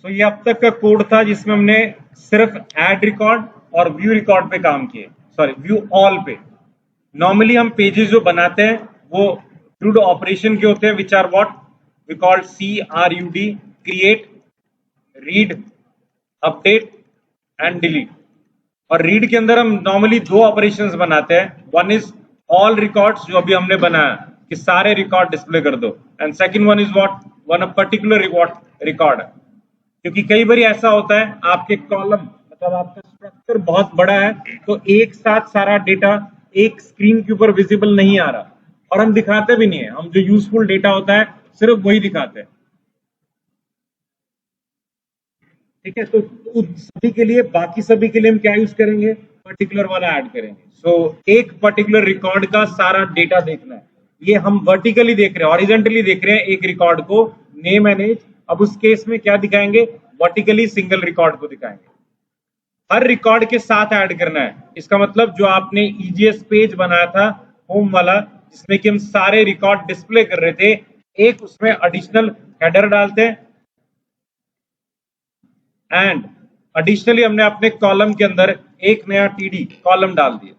सो ये अब तक का कोड था जिसमें हमने सिर्फ ऐड रिकॉर्ड और व्यू रिकॉर्ड पे काम किए, सॉरी व्यू ऑल पे। नॉर्मली हम पेजेस जो बनाते हैं वो क्रूड ऑपरेशन के होते हैं, which are what we called CRUD, create, read, update and delete. और रीड के अंदर हम नॉर्मली दो ऑपरेशंस बनाते हैं, वन इज ऑल रिकॉर्ड्स जो अभी हमने बनाया कि सारे रिकॉर्ड डिस्प्ले कर दो, and second one is what one a particular record. क्योंकि कई बार ऐसा होता है आपके कॉलम मतलब आपका स्ट्रक्चर बहुत बड़ा है तो एक साथ सारा डेटा एक स्क्रीन के ऊपर विजिबल नहीं आ रहा, और हम दिखाते भी नहीं है, हम जो यूजफुल डेटा होता है सिर्फ वही दिखाते हैं। ठीक है, तो सभी के लिए, बाकी सभी के लिए हम क्या यूज करेंगे, पर्टिकुलर वाला ऐड करेंगे। सो एक पर्टिकुलर रिकॉर्ड का सारा डेटा देखना है, ये हम वर्टिकली देख रहे हैं, हॉरिजॉन्टली देख रहे हैं एक रिकॉर्ड को, नेम एंड एज। अब उस केस में क्या दिखाएंगे, वर्टिकली सिंगल रिकॉर्ड को दिखाएंगे, हर रिकॉर्ड के साथ ऐड करना है। इसका मतलब जो आपने EGS पेज बनाया था होम वाला जिसमें कि हम सारे रिकॉर्ड डिस्प्ले कर रहे थे, एक उसमें एडिशनल हेडर डालते हैं, एंड एडिशनली हमने अपने कॉलम के अंदर एक नया TD कॉलम डाल दिया।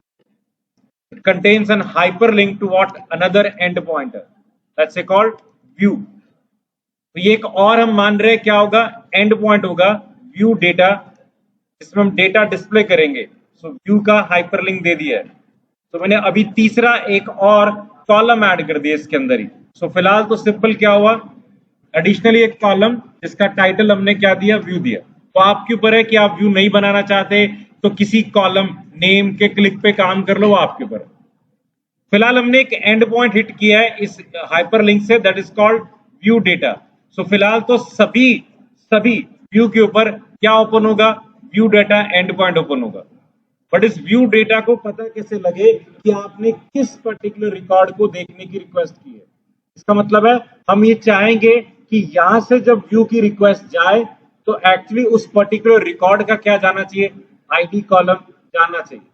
It contains an hyperlink to what another end pointer, that's a called view. तो ये एक और हम मान रहे हैं क्या होगा, एंड पॉइंट होगा व्यू डेटा, जिसमें हम डेटा डिस्प्ले करेंगे। सो व्यू का हाइपरलिंक दे दिया है। तो मैंने अभी तीसरा एक और कॉलम ऐड कर दिया इसके अंदर ही। सो फिलहाल तो सिंपल क्या हुआ, एडिशनली एक कॉलम जिसका टाइटल हमने क्या दिया, व्यू दिया। तो आपके ऊपर है कि आप व्यू नहीं बनाना चाहते तो किसी कॉलम नेम के क्लिक पे काम कर लो, वो आपके ऊपर। फिलहाल हमने एक एंड पॉइंट हिट किया है इस हाइपरलिंक से, that is called view data. So फिलहाल तो सभी व्यू के ऊपर क्या ओपन होगा, view data end point open होगा। बट इस व्यू डेटा को पता कैसे लगे कि आपने किस पर्टिकुलर रिकॉर्ड को देखने की रिक्वेस्ट की है। इसका मतलब है हम ये चाहेंगे कि यहां से जब व्यू की रिक्वेस्ट जाए तो एक्चुअली उस पर्टिकुलर रिकॉर्ड का क्या जाना चाहिए, ID कॉलम जाना चाहिए।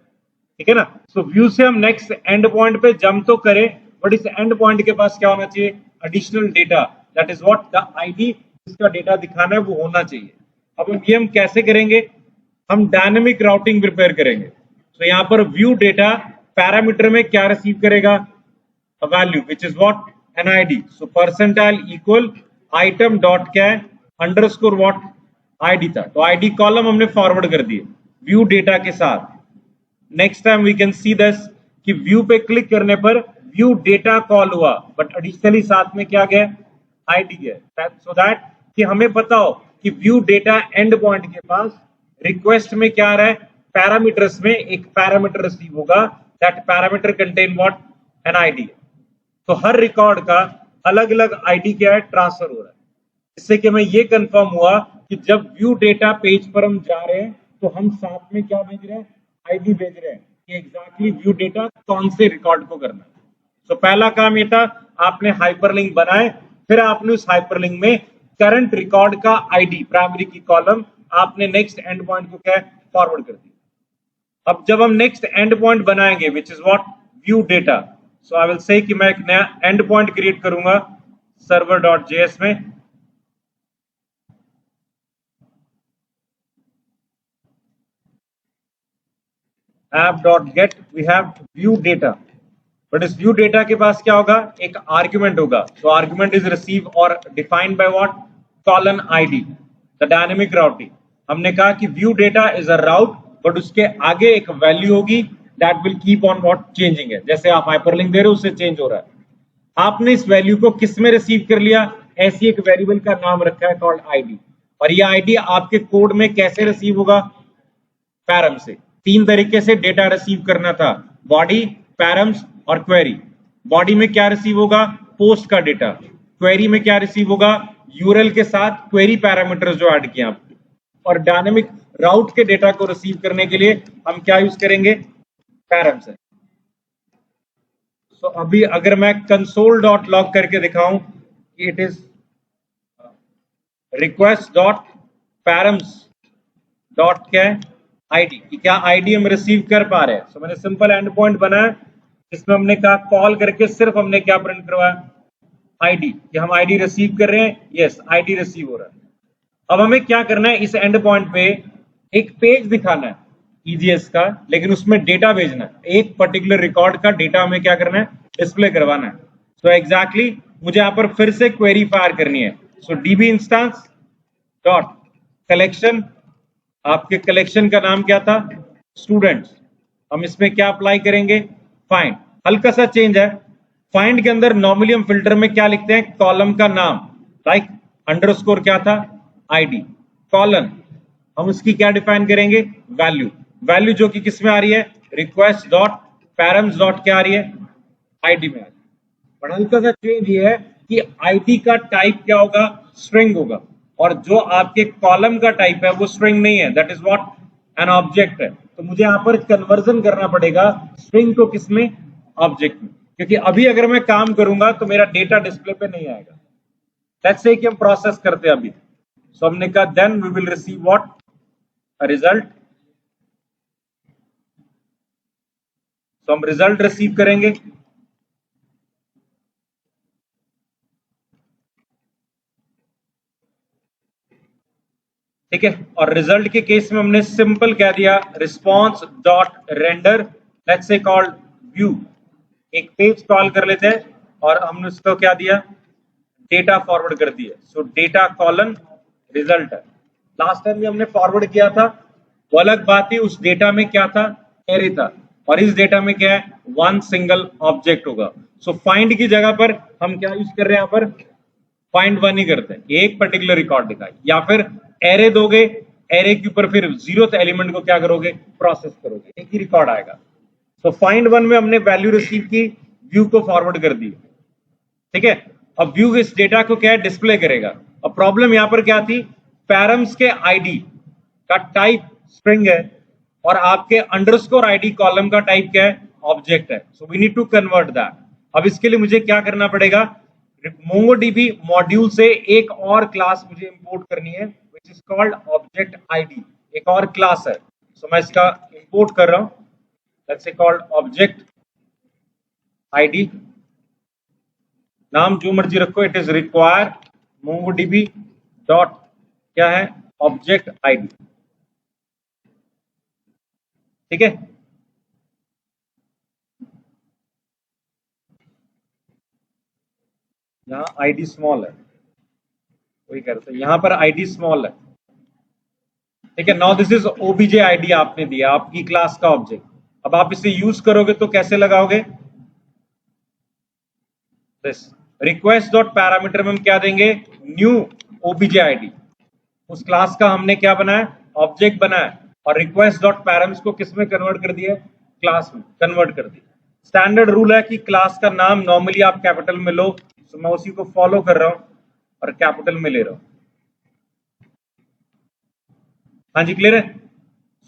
ठीक है ना। सो व्यू से हम नेक्स्ट एंड पॉइंट पे जंप तो करें, बट इस एंड पॉइंट के पास क्या होना चाहिए, additional data, that is what the ID जिसका डेटा दिखाना है वो होना चाहिए। अब हम कैसे करेंगे, हम डायनेमिक राउटिंग प्रिपेयर करेंगे। तो यहाँ पर व्यू डेटा पैरामीटर में क्या रिसीव करेगा, a value which is what, an ID। so percentile equal item dot क्या है, underscore what, ID था। तो ID कॉलम हमने फॉरवर्ड कर दिए व्यू डेटा के साथ। Next time we can see this कि व्यू पे क्लिक करने पर व्यू डेटा कॉल हुआ, बट एडिशनली साथ में क्या गया, ID गया, सो दैट कि हमें पता हो कि व्यू डेटा एंड पॉइंट के पास रिक्वेस्ट में क्या आ रहा है, पैरामीटर्स में एक पैरामीटर रिसीव होगा, that parameter contain what, an ID। तो हर रिकॉर्ड का अलग अलग ID क्या है, ट्रांसफर हो रहा है, जिससे कि हमें ये कंफर्म हुआ कि जब व्यू डेटा पेज पर हम जा रहे हैं तो हम साथ में क्या भेज रहे हैं, ID भेज रहे हैं कि एग्जैक्टली व्यू डेटा कौन से रिकॉर्ड को करना है। तो पहला काम ये था, आपने हाइपरलिंक बनाए, फिर आपने उस हाइपरलिंक में करंट रिकॉर्ड का ID प्राइमरी की कॉलम आपने नेक्स्ट एंड पॉइंट को क्या फॉरवर्ड कर दिया। अब जब हम नेक्स्ट एंड पॉइंट बनाएंगे which is what, view data, so I will say कि मैं एक नया एंड पॉइंट क्रिएट करूंगा server.js में, app.get we have view data। But इस व्यू डेटा के पास क्या होगा, एक आर्ग्यूमेंट होगा। तो आर्ग्यूमेंट इज रिसीव और defined by what, colon ID, the dynamic routing. हमने कहा कि view data is a route, but उसके आगे एक वैल्यू होगी that will keep on what, changing है। जैसे आप हाइपरलिंक दे रहे हो उससे चेंज हो रहा है। आपने इस वैल्यू को किस में रिसीव कर लिया, ऐसी एक वेरिएबल का नाम रखा है कॉल्ड ID। और ये ID आपके कोड में कैसे रिसीव होगा, पैरम से। तीन तरीके से डेटा रिसीव करना था, बॉडी, पैरम्स और क्वेरी। बॉडी में क्या रिसीव होगा, पोस्ट का डेटा। क्वेरी में क्या रिसीव होगा, यूआरएल के साथ क्वेरी पैरामीटर्स जो ऐड किया आपने। और डायनेमिक राउट के डेटा को रिसीव करने के लिए हम क्या यूज करेंगे, पैरम्स है। सो अभी अगर मैं कंसोल डॉट लॉग करके दिखाऊं कि it is request dot params dot क्या है, ID, कि क्या ID हम रिसीव कर पा रहे हैं। सो मैंने सिंपल एंड पॉइंट बनाया जिसमें हमने कहा कॉल करके सिर्फ हमने क्या प्रिंट करवाया, ID, कि हम ID रिसीव कर रहे हैं, यस ID रिसीव हो रहा है। अब हमें क्या करना है, इस एंड पॉइंट पे एक पेज दिखाना है ईजीएस का, लेकिन उसमें डेटा भेजना है, एक पर्टिकुलर रिकॉर्ड का डेटा हमें क्या करना है, डिस्प्ले करवाना है। सो एग्जैक्टली मुझे यहां पर फिर से क्वेरी फायर करनी है। सो डीबी इंस्टेंस डॉट कलेक्शन, आपके कलेक्शन का नाम क्या था, स्टूडेंट्स। हम इसमें क्या अप्लाई करेंगे, फाइंड। हल्का सा चेंज है, फाइंड के अंदर नॉर्मली हम फिल्टर में क्या लिखते हैं, कॉलम का नाम, लाइक अंडरस्कोर क्या था, आईडी, कॉलन हम उसकी क्या डिफाइन करेंगे, वैल्यू। वैल्यू जो कि किस में आ रही है, रिक्वेस्ट डॉट पैरम्स डॉट क्या आ रही है, आईडी में आ रही है। पर हल्का सा चेंज ये है कि आईडी का टाइप क्या होगा, स्ट्रिंग होगा, और जो आपके कॉलम का टाइप है वो स्ट्रिंग नहीं है, that is what an object है। तो मुझे यहां पर कन्वर्जन करना पड़ेगा स्ट्रिंग को किसमें, ऑब्जेक्ट में, क्योंकि अभी अगर मैं काम करूंगा तो मेरा डेटा डिस्प्ले पे नहीं आएगा। लेट्स से कि हम प्रोसेस करते हैं अभी। सो हमने कहा then we will receive what, uh result. तो हम रिजल्ट रिसीव करेंगे। ठीक है, और रिजल्ट के केस में हमने सिंपल कह दिया response dot render, let's say called view. एक पेज कॉल कर लेते हैं और हमने उसको क्या दिया, डेटा फॉरवर्ड कर दिया। सो डेटा कॉलन रिजल्ट है। लास्ट टाइम भी हमने फॉरवर्ड किया था, वो अलग बात थी, उस डेटा में क्या था, एरे था, और इस डेटा में क्या है, वन सिंगल ऑब्जेक्ट होगा। सो फाइंड की जगह पर हम क्या यूज कर रहे हैं, यहाँ पर फाइंड वन ही करते हैं, एक पर्टिकुलर रिकॉर्ड दिखाई, या फिर एरे दोगे, एरे के ऊपर फिर जीरो एलिमेंट को क्या करोगे, प्रोसेस करोगे, एक ही रिकॉर्ड आएगा। तो फाइंड वन में हमने वैल्यू रिसीव की, व्यू को फॉरवर्ड कर दी। ठीक है, अब व्यू इस डेटा को क्या है, डिस्प्ले करेगा। अब प्रॉब्लम यहां पर क्या थी, पैरम्स के आईडी का टाइप स्ट्रिंग है और आपके अंडरस्कोर आईडी कॉलम का टाइप क्या है, ऑब्जेक्ट है। So we need to convert that. अब इसके लिए मुझे क्या करना पड़ेगा, मोंगोडीबी मॉड्यूल से एक और क्लास मुझे इंपोर्ट करनी है, which is called object ID. एक और क्लास है, सो मैं इसका इंपोर्ट कर रहा हूं, let's say called object ID. नाम जो मर्जी रखो, it is require MongoDB dot क्या है, ऑब्जेक्ट आईडी। ठीक है, यहाँ आईडी स्मॉल है, वही करते हैं, यहाँ पर आईडी स्मॉल है। ठीक है, now this is OBJ ID आपने दिया, आपकी क्लास का ऑब्जेक्ट। अब आप इसे यूज करोगे तो कैसे लगाओगे, रिक्वेस्ट डॉट पैरामीटर में हम क्या देंगे, न्यू ओबीजे आईडी। उस क्लास का हमने क्या बनाया, ऑब्जेक्ट बनाया, और रिक्वेस्ट डॉट पैरम्स को किस में कन्वर्ट कर दिया, क्लास में कन्वर्ट कर दिया। स्टैंडर्ड रूल है कि क्लास का नाम नॉर्मली आप कैपिटल में लो, तो मैं उसी को फॉलो कर रहा हूं और कैपिटल में ले रहा हूं। हाँ जी, क्लियर है।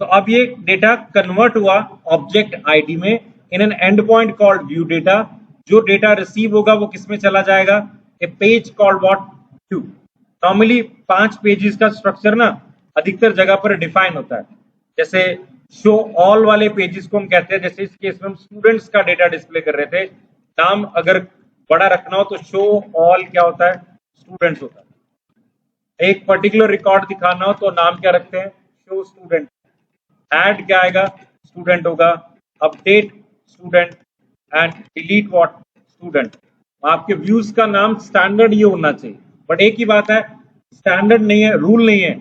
तो अब ये डेटा कन्वर्ट हुआ ऑब्जेक्ट आईडी में in an end point called view data. जो डेटा रिसीव होगा वो किस में चला जाएगा, a page called what, view. Normally 5 pages का स्ट्रक्चर ना अधिकतर जगह पर डिफाइन होता है, जैसे शो ऑल वाले पेजेस को हम कहते हैं। जैसे इस केस में हम स्टूडेंट्स का डेटा डिस्प्ले कर रहे थे, नाम अगर बड़ा रखना हो तो शो ऑल क्या होता है, स्टूडेंट्स होता है। एक पर्टिकुलर रिकॉर्ड दिखाना हो तो नाम क्या रखते हैं, शो स्टूडेंट। ऐड क्या आएगा, स्टूडेंट होगा। Update student and delete what, student. आपके व्यूज का नाम स्टैंडर्ड ये होना चाहिए, बट एक ही बात है, स्टैंडर्ड नहीं है, रूल नहीं है।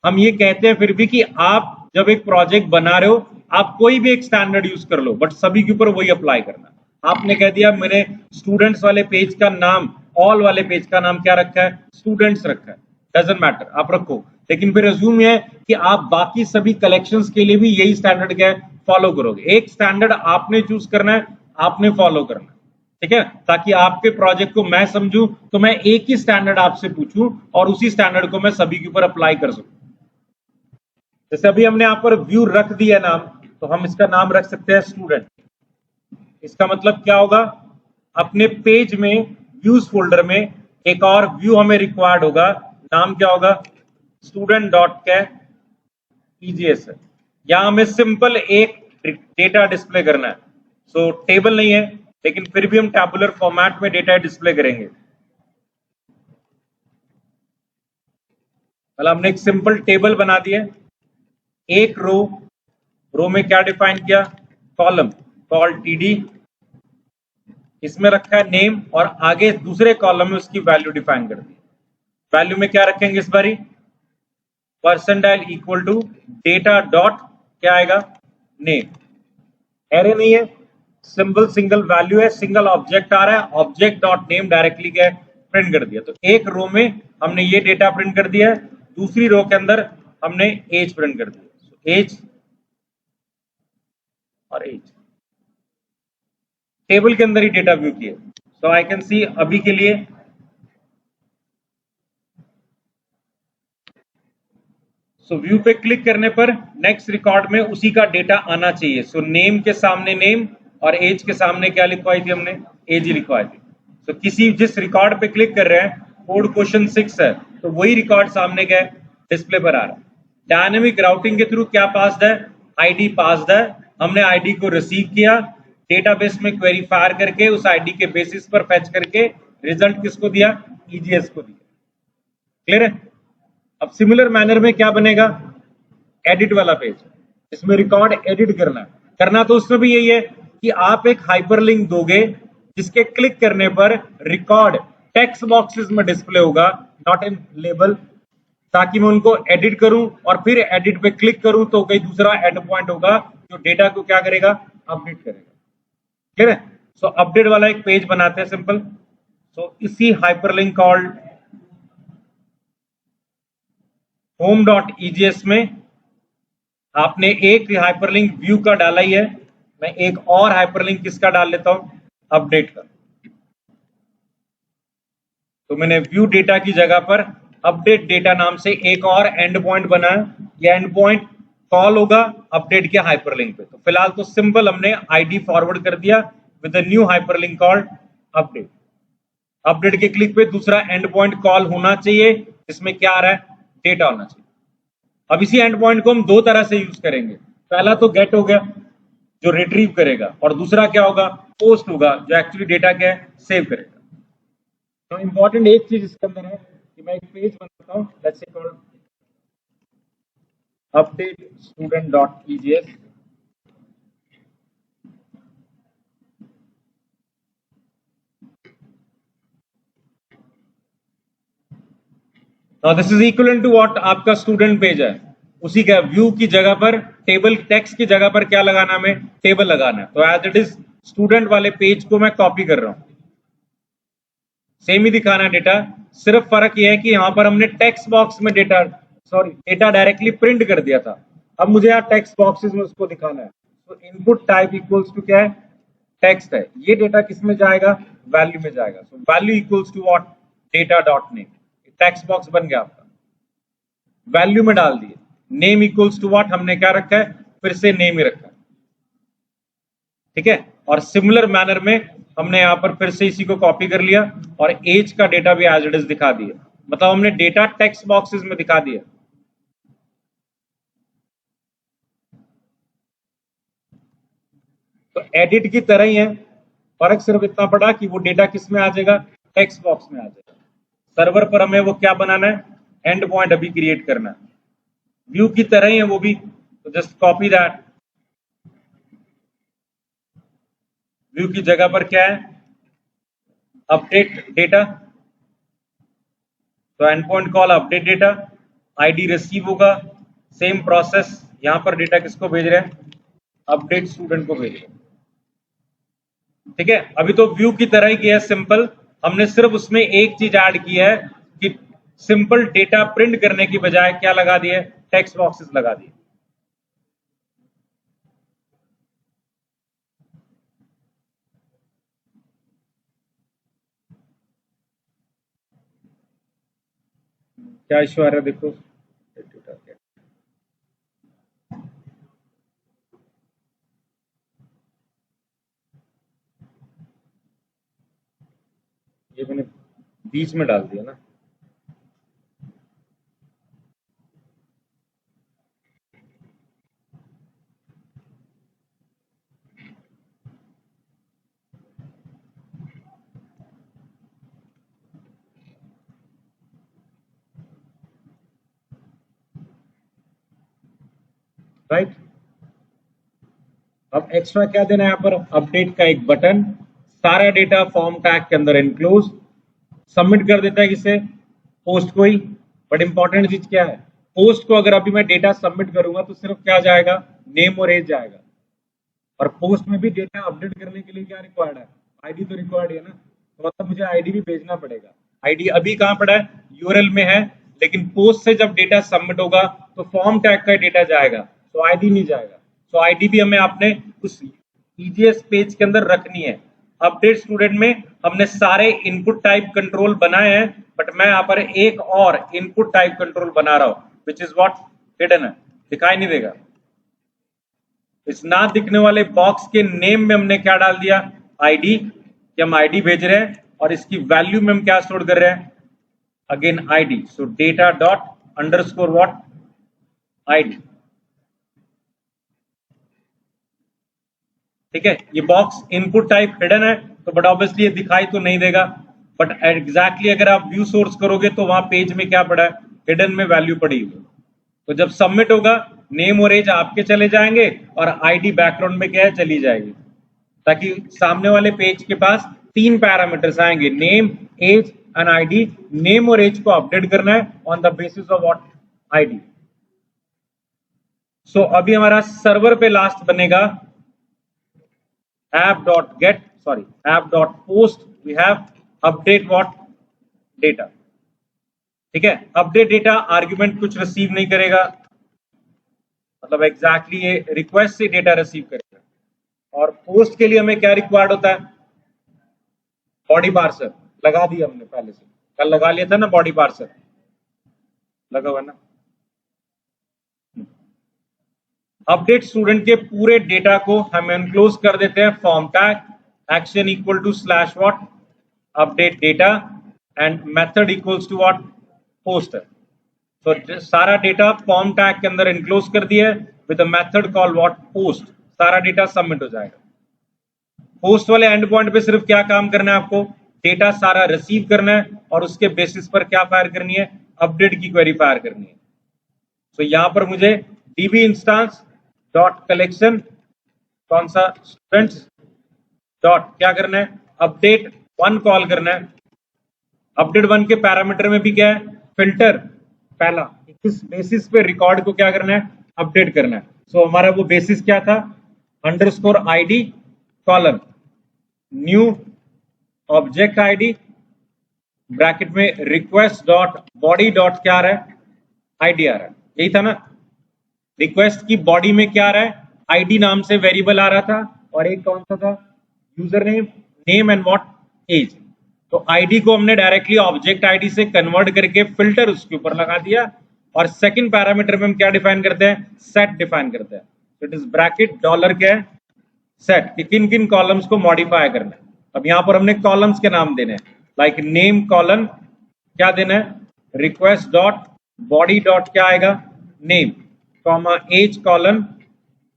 हम ये कहते हैं फिर भी कि आप जब एक प्रोजेक्ट बना रहे हो, आप कोई भी एक स्टैंडर्ड यूज कर लो, बट सभी के ऊपर वही अप्लाई करना। आपने कह दिया मैंने स्टूडेंट्स वाले पेज का नाम, ऑल वाले पेज का नाम क्या रखा है, स्टूडेंट्स रखा है, डजंट मैटर, आप रखो। लेकिन फिर अज्यूम है कि आप बाकी सभी कलेक्शंस के लिए भी यही स्टैंडर्ड क्या है, फॉलो करोगे। एक स्टैंडर्ड आपने चूज करना है, आपने फॉलो करना है। ठीक है, ताकि आपके प्रोजेक्ट को मैं समझूं तो मैं एक ही स्टैंडर्ड आपसे पूछूं और उसी स्टैंडर्ड को मैं सभी के ऊपर अप्लाई कर सकूं। जैसे अभी हमने यहां पर व्यू रख दिया नाम, तो हम इसका नाम रख सकते हैं स्टूडेंट। इसका मतलब क्या होगा, अपने पेज में व्यूज फोल्डर में एक और व्यू हमें रिक्वायर्ड होगा, नाम क्या होगा, स्टूडेंट डॉट क्या, ईजीएस है। यहां हमें सिंपल एक डेटा डिस्प्ले करना है। सो टेबल नहीं है, लेकिन फिर भी हम टैबुलर फॉर्मेट में डेटा डिस्प्ले करेंगे। मतलब हमने एक सिंपल टेबल बना दिया, एक रो में क्या डिफाइन किया, कॉलम कॉल टीडी, इसमें रखा है नेम और आगे दूसरे कॉलम में उसकी वैल्यू डिफाइन कर दी। वैल्यू में क्या रखेंगे इस बारी, percentile equal to data dot क्या आएगा, नेम। एरे नहीं है, सिंपल सिंगल वैल्यू है, सिंगल ऑब्जेक्ट आ रहा है, ऑब्जेक्ट डॉट नेम डायरेक्टली क्या प्रिंट कर दिया। तो एक रो में हमने ये डेटा प्रिंट कर दिया है, दूसरी रो के अंदर हमने एज प्रिंट कर दिया, एज और एज टेबल के अंदर ही डेटा व्यू किए। सो आई कैन सी अभी के लिए व्यू पे क्लिक करने पर नेक्स्ट रिकॉर्ड में उसी का डेटा आना चाहिए। नेम के सामने नेम और एज के सामने क्या लिखवाई थी हमने, एज ही लिखवाई थी। किसी जिस रिकॉर्ड पे क्लिक कर रहे हैं, कोड क्वेश्चन 6 है, तो वही रिकॉर्ड सामने क्या डिस्प्ले पर आ रहा है। डायनेमिक राउटिंग के थ्रू क्या पास्ड है, आईडी पास्ड है, हमने आईडी को रिसीव किया, डेटाबेस में क्वेरी फायर करके उस आईडी के बेसिस पर फेच करके रिजल्ट किसको दिया, ईजीएस को दिया। क्लियर है। अब सिमिलर मैनर में क्या बनेगा, एडिट वाला पेज, इसमें रिकॉर्ड एडिट करना तो उसमें भी यही है कि आप एक हाइपरलिंक दोगे जिसके क्लिक करने पर रिकॉर्ड टेक्स्ट बॉक्सेस में डिस्प्ले होगा, नॉट इन लेबल, ताकि मैं उनको एडिट करूं और फिर एडिट पे क्लिक करूं तो कोई दूसरा एंड पॉइंट होगा जो डेटा को क्या करेगा, अपडेट करेगा। क्लियर है। सो अपडेट वाला एक पेज बनाते हैं सिंपल। इसी हाइपरलिंक कॉल्ड home.egs में आपने एक हाइपरलिंक व्यू का डाला ही है, मैं एक और हाइपरलिंक किसका डाल लेता हूं, अपडेट का। तो मैंने व्यू डेटा की जगह पर अपडेट डेटा नाम से एक और एंड पॉइंट बनाया, यह एंड पॉइंट कॉल होगा अपडेट के हाइपरलिंक पे। तो फिलहाल तो सिंपल हमने आईडी फॉरवर्ड कर दिया with new hyperlink called update. Update के क्लिक पे दूसरा एंड पॉइंट कॉल होना चाहिए, इसमें क्या आ रहा है, डेटा होना चाहिए। अब इसी एंड पॉइंट को हम दो तरह से यूज करेंगे, पहला तो गेट हो गया जो रिट्रीव करेगा, और दूसरा क्या होगा, पोस्ट होगा जो एक्चुअली डेटा क्या है, सेव करेगा। तो इंपॉर्टेंट एक चीज इसके अंदर है कि मैं एक पेज बनाता हूं, let's say called update student dot EJS. Now this is equal to what आपका स्टूडेंट पेज है, उसी का व्यू की जगह पर टेबल, टेक्स्ट की जगह पर क्या लगाना, हमें टेबल लगाना है। तो एज इट इज स्टूडेंट वाले पेज को मैं कॉपी कर रहा हूं, सेम ही दिखाना है डेटा, सिर्फ फर्क यह है कि यहां पर हमने टेक्स्ट बॉक्स में डेटा डायरेक्टली प्रिंट कर दिया था, अब मुझे यहाँ टेक्स्ट बॉक्सेस में उसको दिखाना है। तो इनपुट टाइप इक्वल्स टू क्या है, टेक्स्ट है, ये डेटा किस में जाएगा, वैल्यू में जाएगा। So value equals to what, data dot name, text box बन गया आपका, वैल्यू में डाल दिए। नेम इक्वल्स टू व्हाट, हमने क्या रखा है, फिर से नेम ही रखा है, ठीक है। और सिमिलर मैनर में हमने यहां पर फिर से इसी को कॉपी कर लिया और एज का डेटा भी एज इट इज दिखा दिया, मतलब हमने डेटा टेक्स्ट बॉक्सेस में दिखा दिया। तो एडिट की तरह ही है, फर्क सिर्फ इतना पड़ा कि वो डेटा किस में आ जाएगा, टेक्स्ट बॉक्स में आ जाएगा। सर्वर पर हमें वो क्या बनाना है, एंड पॉइंट अभी क्रिएट करना है, व्यू की तरह ही है वो भी। तो जस्ट कॉपी दैट, व्यू की जगह पर क्या है, अपडेट डेटा, तो and point call update data, ID receive होगा, सेम प्रोसेस, यहां पर डेटा किसको भेज रहे हैं, अपडेट स्टूडेंट को भेज रहे हैं, ठीक है। अभी तो व्यू की तरह ही किया है सिंपल, हमने सिर्फ उसमें एक चीज ऐड की है कि सिंपल डेटा प्रिंट करने की बजाय क्या लगा दिए, टेक्स्ट बॉक्सेस लगा दिए। क्या इश्यू आ रहा है देखो, ये मैंने बीच में डाल दिया ना, राइट। अब एक्स्ट्रा क्या देना है यहाँ पर, अपडेट का एक बटन, सारा डेटा फॉर्म टैग के अंदर एनक्लोज, सबमिट कर देता है किसे, पोस्ट को ही। बट इंपॉर्टेंट चीज क्या है, पोस्ट को अगर अभी मैं डेटा सबमिट करूंगा तो सिर्फ क्या जाएगा, नेम और एज जाएगा। और पोस्ट में भी डेटा अपडेट करने के लिए क्या रिक्वायर्ड है, आईडी तो रिक्वायर्ड है ना, तो मतलब मुझे आईडी भी भेजना पड़ेगा। आईडी अभी कहाँ पड़ा है, यूआरएल में है, लेकिन पोस्ट से जब डेटा सबमिट होगा तो फॉर्म टैग का डेटा जाएगा, तो आईडी नहीं जाएगा। तो आईडी भी हमें आपने उस ईजीएस पेज के अंदर रखनी है। अपडेट स्टूडेंट में हमने सारे इनपुट टाइप कंट्रोल बनाए हैं, बट मैं यहाँ पर एक और इनपुट टाइप कंट्रोल बना रहा हूं, विच इज व्हाट, हिडन है, दिखाई नहीं देगा। इस ना दिखने वाले बॉक्स के नेम में हमने क्या डाल दिया, आईडी, कि हम आईडी भेज रहे हैं, और इसकी वैल्यू में हम क्या स्टोर कर रहे हैं, again ID. So data dot underscore what, ID. ठीक है, ये बॉक्स इनपुट टाइप हिडन है, तो बट ऑब्वियसली ये दिखाई तो नहीं देगा, बट एग्जैक्टली अगर आप व्यू सोर्स करोगे तो वहां पेज में क्या पड़ा है, हिडन में वैल्यू पड़ी हुई। तो जब सबमिट होगा नेम और एज आपके चले जाएंगे और आईडी बैकग्राउंड में क्या है, चली जाएगी, ताकि सामने वाले पेज के पास 3 पैरामीटर्स आएंगे, name, age and ID. Name और एज को अपडेट करना है on the basis of what, ID. So अभी हमारा सर्वर पे लास्ट बनेगा app.get, sorry, app.post, we have update what, data। ठीक है, अपडेट डेटा आर्ग्यूमेंट कुछ रिसीव नहीं करेगा, मतलब एग्जैक्टली ये रिक्वेस्ट से डेटा रिसीव करेगा। और पोस्ट के लिए हमें क्या रिक्वायर्ड होता है, बॉडी पार्सर लगा दिया हमने पहले से, कल लगा लिया था ना बॉडी पार्सर, लगा हुआ ना। अपडेट स्टूडेंट के पूरे डेटा को हम एनक्लोज कर देते हैं form tag, action equal to slash what, update data, and method equals to what, post. तो सारा डेटा फॉर्म टैग के अंदर एनक्लोज कर दिया है with a method call what, post. सारा डेटा सबमिट हो जाएगा। पोस्ट वाले एंड पॉइंट पे सिर्फ क्या काम करना है आपको, डेटा सारा रिसीव करना है और उसके बेसिस पर क्या फायर करनी है, अपडेट की क्वेरी फायर करनी है। तो यहां पर मुझे डीबी इंस्टेंस डॉट कलेक्शन, कौन सा, स्टूडेंट्स डॉट क्या करना है, अपडेट 1 कॉल करना है। अपडेट 1 के पैरामीटर में भी क्या है, फिल्टर, पहला किस बेसिस पे रिकॉर्ड को क्या करना है, अपडेट करना है। सो हमारा वो बेसिस क्या था, underscore ID column new object ID bracket में रिक्वेस्ट डॉट बॉडी डॉट क्या आ रहा है, आईडी आ रहा है, यही था ना। रिक्वेस्ट की बॉडी में क्या आ रहा है, आईडी नाम से वेरिएबल आ रहा था, और एक कौन सा था, user name, name and what, age. तो आईडी को हमने डायरेक्टली ऑब्जेक्ट आईडी से कन्वर्ट करके फिल्टर उसके ऊपर लगा दिया, और सेकंड पैरामीटर में हम क्या डिफाइन करते हैं, सेट डिफाइन करते हैं। इट इज ब्रैकेट डॉलर क्या है, सेट, कि किन किन कॉलम्स को मॉडिफाई करना है। अब यहां पर हमने कॉलम्स के नाम देने हैं, लाइक नेम कॉलन क्या देना है, रिक्वेस्ट डॉट बॉडी डॉट क्या आएगा, name, comma age colon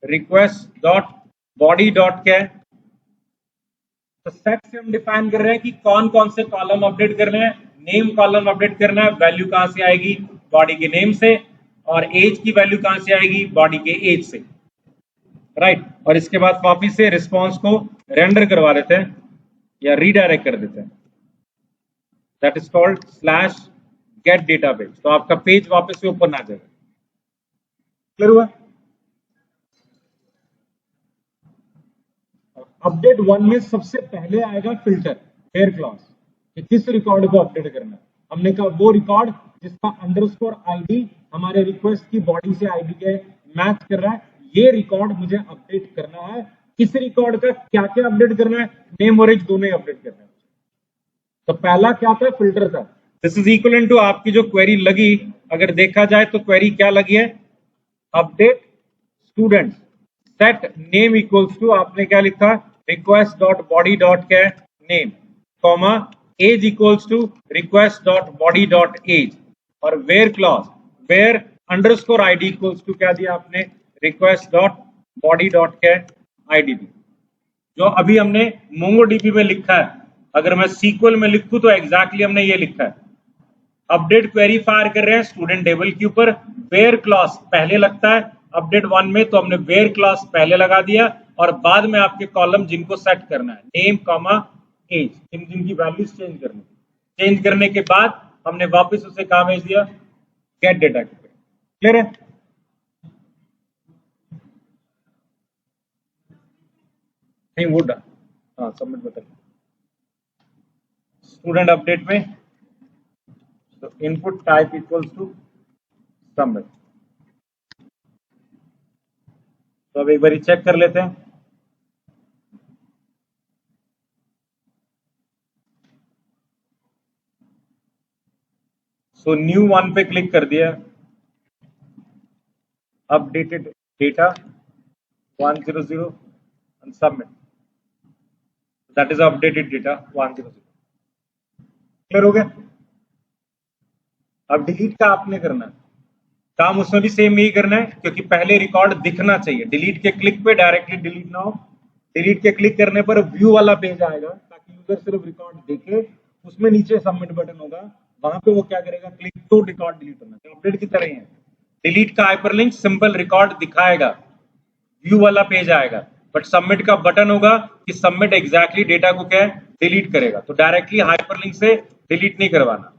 request dot body dot क्या है। तो सेट से हम डिफाइन कर रहे हैं कि कौन कौन से कॉलम अपडेट करने हैं। नेम कॉलम अपडेट करना है, वैल्यू कहां से आएगी, बॉडी के नेम से, और एज की वैल्यू कहां से आएगी, बॉडी के एज से, राइट। और इसके बाद वापिस से रिस्पॉन्स को रेंडर करवा देते हैं या रीडायरेक्ट कर देते हैं, that is called slash gate data page. तो आपका पेज वापस से ओपन आ जाएगा। क्लियर हुआ। अपडेट 1 में सबसे पहले आएगा फिल्टर, फेयर क्लॉज, कि किस रिकॉर्ड को अपडेट करना है। हमने कहा वो रिकॉर्ड जिसका अंडरस्कोर आईडी हमारे रिक्वेस्ट की बॉडी से आईडी के मैच कर रहा है, ये रिकॉर्ड मुझे अपडेट करना है। किस रिकॉर्ड का क्या क्या अपडेट करना है, नेम और एज दोनों ही अपडेट करना है। तो पहला क्या था, फिल्टर था। दिस इज इक्वल टू आपकी जो क्वेरी लगी, अगर देखा जाए तो क्वेरी क्या लगी है, update student set name equals to, आपने क्या लिखा, रिक्वेस्ट डॉट बॉडी डॉट क्या name, comma age equals to request dot body dot age, और where clause, where underscore ID equals to क्या दिया आपने, रिक्वेस्ट डॉट बॉडी डॉट क्या ID दी। जो अभी हमने मोंगोडीबी में लिखा है, अगर मैं सीक्वल में लिखूं तो एग्जैक्टली हमने ये लिखा है। अपडेट क्वेरी फायर कर रहे हैं स्टूडेंट टेबल के ऊपर, वेयर क्लॉज पहले लगता है, अपडेट 1 में तो हमने वेयर क्लॉज पहले लगा दिया और बाद में आपके कॉलम जिनको सेट करना है नेम कॉमा एज जिनकी वैल्यूज चेंज करने के बाद हमने वापस उसे कहां भेज दिया गेट डेटा के पे। क्लियर है? नहीं वो हाँ सबमिट बटन स्टूडेंट अपडेट में तो input type equals to submit. तो अब एक बार चेक कर लेते हैं। सो न्यू वन पे क्लिक कर दिया, updated data 100 and submit. That is updated data 100. Clear हो गया? अब डिलीट का आपने करना है काम, उसमें भी सेम यही करना है क्योंकि पहले रिकॉर्ड दिखना चाहिए। डिलीट के क्लिक पे डायरेक्टली डिलीट ना हो, डिलीट के क्लिक करने पर व्यू वाला पेज आएगा ताकि यूजर सिर्फ रिकॉर्ड देखे, उसमें नीचे सबमिट बटन होगा, वहां पे वो क्या करेगा क्लिक तो रिकॉर्ड डिलीट होना चाहिए। अपडेट की तरह ही है, डिलीट का हाइपरलिंक सिंपल रिकॉर्ड दिखाएगा, व्यू वाला पेज आएगा, बट सबमिट का बटन होगा कि सबमिट एग्जैक्टली डेटा को क्या डिलीट करेगा। तो डायरेक्टली हाइपरलिंक से डिलीट नहीं करवाना।